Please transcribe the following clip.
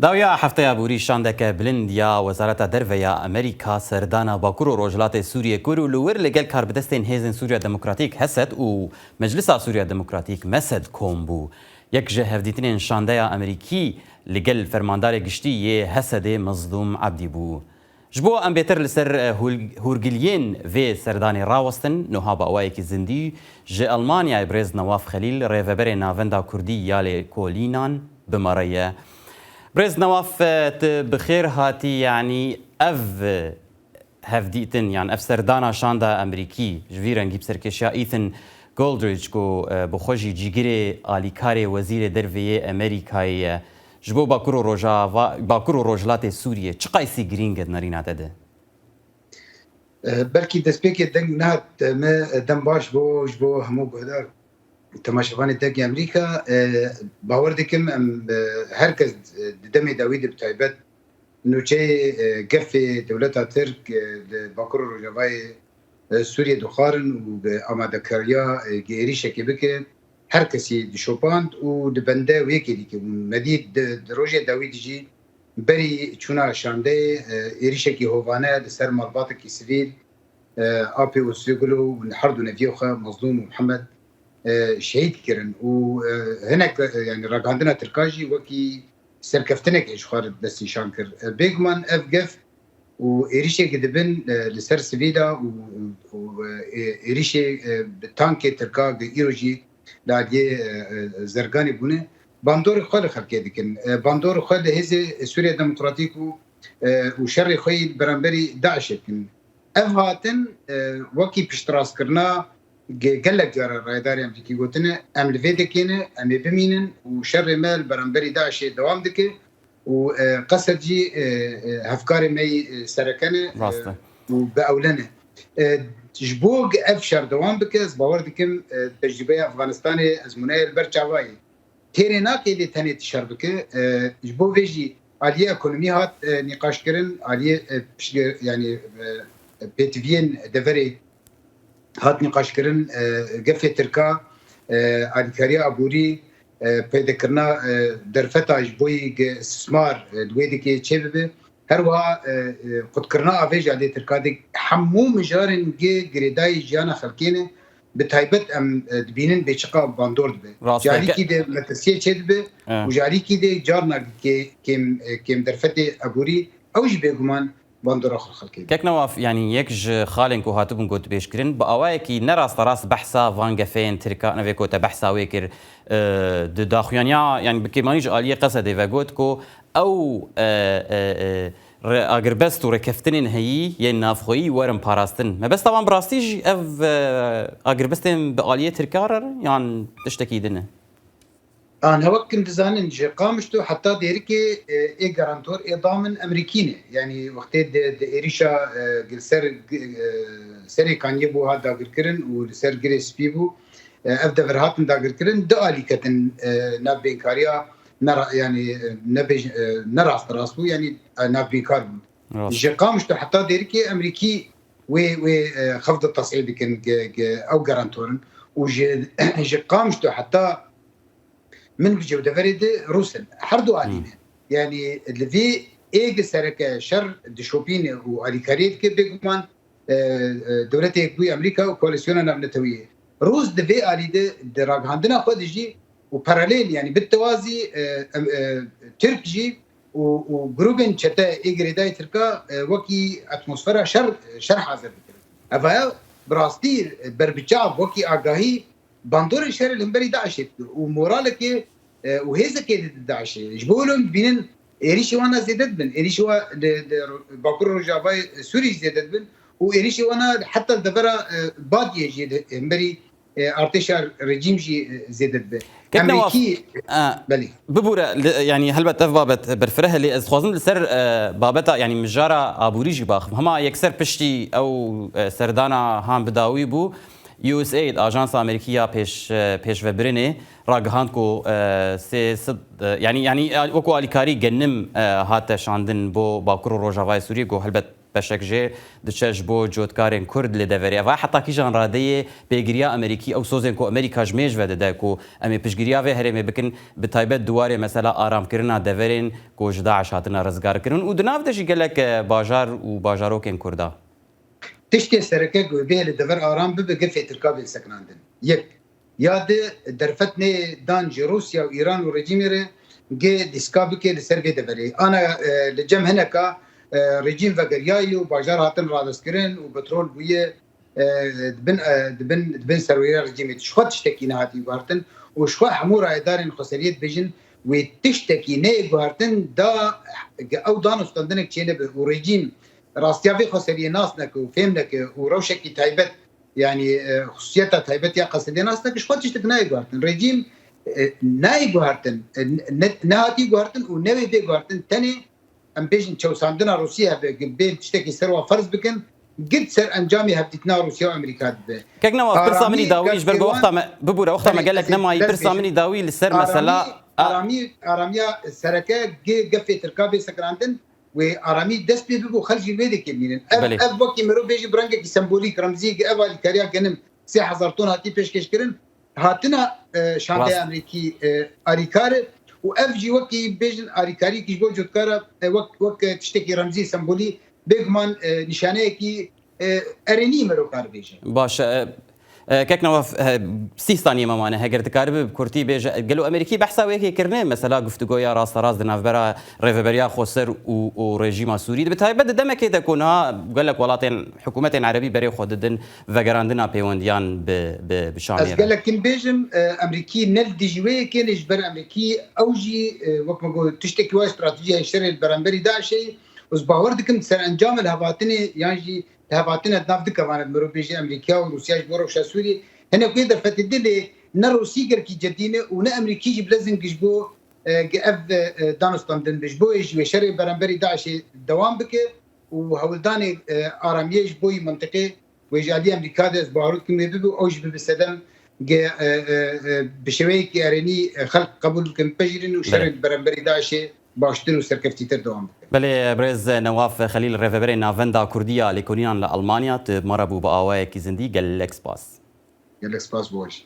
داویا هفته بوری شاندک بلند یا وزارت درفیا امریکا سردانا باکور و روجلات سوریه کرو لور لگل کاربدستین هیزن سوریا دموکراتیک هست و مجلس سوریا دموکراتیک مسد کومبو یک جه هفدیتین شانده امریکی لگل فرماندار گشتی یه حسد مظلوم عبدی بو جبو ام بهتر لسر هورگلیین و سردانی راوستن نوها با اوایی که زندی جه المانیا برز نواف خلیل ریوبر ناوندا کردی یال کولینان بماریه برز نواف بخير هاتي يعني هفديتن يعني سردانا شاندا امريكي جويرن جيب سركشيا ايثن جولدريج كو بخوجي جيجري اليكاري وزير درفيه امريكاي جبو باكورو روجلات سوريا چقايسي جرينج نارينات ده بلكي دسبيكي دنگ نهت ما دنباش بو همو بهدار تماشفان تاكي امريكا باور ديكم هركز دمي داويد بتايبت انه شيء قفي دولتها ترك باكر رجواي سوريا دخارن واماده كاريا جيريشا كيبك هركسي دشوباند ودبندا ويكي ديك مديد روجي داويد جي بري چونا شانده ايريشا كي هوفانا لسر مالباتك سيفيل ابي وسيغلو ونحردو نفيوخا مظلوم محمد شهيد كرن وهناك يعني راك عندنا تركاجي وكي سركفتنك ايش خارج دسي شانكر بيجمان اف جف وإيريشي كدبن لسر سفيدا وإيريشي بالتانكي تركا إيروجي لاجي زرقاني بونه باندور خال خلقي ديكن باندور خال هزي سوريا ديمقراطيكو وشر خوي برامبري داعش كن افهاتن وكي بيشتراس كرنا قال لك جار الرئيداري امريكي قلتنا ام لفيدكينا ام بمينن وشر مال برامبري داعش دوام دكي وقصد جي هفكاري مي سركنه وباولنا جبوق افشر دوام بكز باوردكم تجربه افغانستاني ازمناي البرچاوي تيريناك اللي تاني تشربك جبو فيجي عليه ايكونومي هات نقاش كرن عليه يعني بيتفين دفري هات نقاش كرن قفه تركا الكاريا ابوري پیدا کرنا درفتا جبوی استثمار دویدی که چه ببه هر وها قد کرنا آفیج علی ترکادی حمو مجارن گریدای جانا خلکینه به تایبت ام دبینن به چقا باندورد به جاری کی ده متسیه چه به و جاری کی ده جارنا کم درفت ابوری اوج بگمان باندور آخر خلکی كيك نواف يعني يكج خالن كو هاتبن قلت بيشكرن بأوايكي نراس تراس بحثا فانجافين تركا نفيكو تبحثا ويكر داخوانيا يعني بكيمانيج آلية قصدي فاقوتكو أو أقربستو ركفتنين هي ينافخوي ورم باراستن ما بس طبعا براستيج أف أقربستن بآلية تركا يعني تشتكي دنا أنا وقت دزانن قامشتو حتى ديركي إيه جارانتور إيه ضامن أمريكيني يعني وقت إيريشا سري كان يبو هذا قركرن وسر جريس بيبو أبدا فرهاتن دا قركرن دالي كتن نبي كاريا نرى يعني نبي نرى راسبو يعني نبي كاربو قامشتو حتى ديركي أمريكي و خفض التصعيد كان أو جارانتورن قامشتو حتى من بجودة فريدة روسن حردو علينا يعني اللي في ايج سركة شر دشوبين وعليكاريت كبيرمان دولتي كوي امريكا وكواليسيونا نبنتوية روس دفي علي دراج عندنا خد جي وباراليل يعني بالتوازي ترك جي وجروبين شتا ايج ريداي تركا وكي اتموسفيرا شر حاضر افا براستي بربجاب وكي اغاهي باندور الشهر الهمبري داعش ومورالك وهذا كده داعش جبولهم بينن إيريشي وانا زيدت بن إيريشي وا باكور رجاباي سوري زيدت بن وإيريشي وانا حتى الدبرة بعد يجي همبري ارتشار رجيم جي زيدت بن امريكي بلي ببورة يعني هل بتف بابت برفرها اللي خوازن لسر بابتا يعني مجارة ابوريجي باخ هما يكسر بشتي او سردانا هام بداوي بو USAID آژانس امریکیا پیش وبرنه راگهاند کو سه صد يعني وكو الكاري جنم هات شاندن بو باكرو روجاوای سوري جو هلبت بشکجه دچش بو جوتکارن کرد لدوری و حتی کیجان رادیه پیگیریا امریکی او سوزن کو امریکا جمیج وده ده کو امی پیشگیریا و هرمی بکن به تایبت دواره مثلا آرام کردن دورین کو داعش هاتنا رزگار کردن و دناف دشی گلک باجار و باجاروکن کردا تشتي سركه به لدور آرام ببقى في تركاب سكناندن يك ياد درفتني دانج روسيا وإيران ورجيميره جي ديسكابكي لسربي دبري انا لجم هناك رجيم فقرياي وباجار هاتن رادسكرين وبترول بويه دبن سرويه رجيمي شخو تشتكي نهاتي بارتن وشخو حمورة ادارين خسريت بيجن وتشتكي ني بارتن دا او دانو ستاندنك تشينه ورجيم راستيافي خسريه ناسنك وفهمنك وروشكي تايبت يعني خصوصيتها تايبت يا قصدي ناسنك شخو تشتكي ناي بارتن رجيم ناي گوهرتن نهاتی گوهرتن و نوی دی گوهرتن تنی ام بیشن چوساندنا روسیه به تشتكي سر و فرض بکن قد سر انجامي هبتتنا روسيا وامريكا كيك نواف برسا مني داويش برقو وقتا ببورا وقتا ما قال لك نما برسا مني داوي للسر مثلا اراميا سركه قفه تركابي سكراندن وارامي دس بيبو خلجي الويدي كمين اف وقت مرو بيجي برانك سمبوليك رمزي اول كاريا جنم 3000 طن هاتي پیشکش کرن هاتنا شانده امریکی آریکار و اف جی وکی بیجن آریکاری کی جو جوتکارا وک تشتکی رمزی سمبولی بگمان نشانه کی ارنی مرو کار بیجن باش كيك نواف سيستاني مامانه هجر تكارب بكورتي بيج قالوا امريكي بحثا ويكي كرنه مثلا گفتگويا راست راست نافبرا ريفبريا خوسر وريجيم سوري بتاي بد دمك كده كونها قال لك ولاتين حكومات عربي بري خوددن فغراندنا بيونديان بشامير قال لك كن بيجم امريكي نل دي جوي كان يجبر امريكي اوجي وقت ما تشتكي وا استراتيجيه الشر البرامبري داعشي وزباوردكم سر انجام الهباتني يعني هباتنا نافد كمان مروبيجي امريكا وروسيا جبروا وش سوري هنا كده فتدلي نروسي كي جدينه ونا امريكي جبلزن جبو اف دانستان دن بجبو يجي شري برامبري داعش دوام بك وهولداني اراميج بوي منطقه ويجالي امريكا دز بارود كم يبدو اوج بالسدم بشويك ارني خلق قبول كم بجرين وشري برامبري داعش باشتر وسركفتي تردوام بله برز نواف خليل ريفبري نافندا كردية لكونيان لألمانيا مربو بآواي كي زندي قال لك سباس بوش